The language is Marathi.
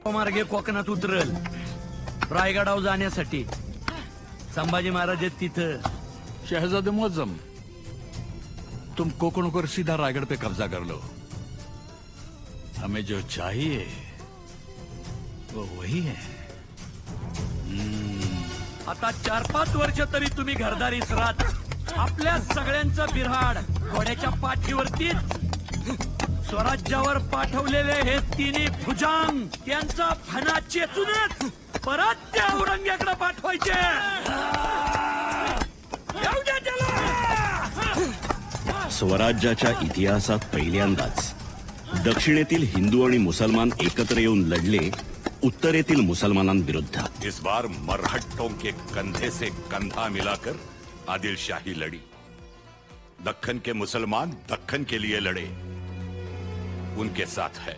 मार्गे कोकणात उतरल रायगडावर जाण्यासाठी. संभाजी महाराज आहेत तिथं. शहजादे मुअज्जम, तुम कोकण होकर सीधा रायगढ़ पे कब्जा कर लो. हमें जो चाहिए वो वही है. आता 4-5 वर्ष तरी तुम्ही घरदारीच राहत. आपल्या सगळ्यांचं बिऱ्हाड घोड्याच्या पाठीवरतीच. स्वराज्यावर पाठवलेले हे तिन्ही भुजांग त्यांचा फणा चेचूनच परत त्या औरंग्याकडे पाठवायचे. येऊ द्या त्याला. स्वराज्याच्या इतिहासात पहिल्यांदाच दक्षिणेतील हिंदू आणि मुसलमान एकत्र येऊन लढले उत्तरेतील मुसलमानांविरुद्ध. इस बार मरहट्टों के कंधे से कंधा मिलाकर आदिल शाही लड़ी. दक्कन के मुसलमान दक्कन के लिए लड़े, उनके साथ है.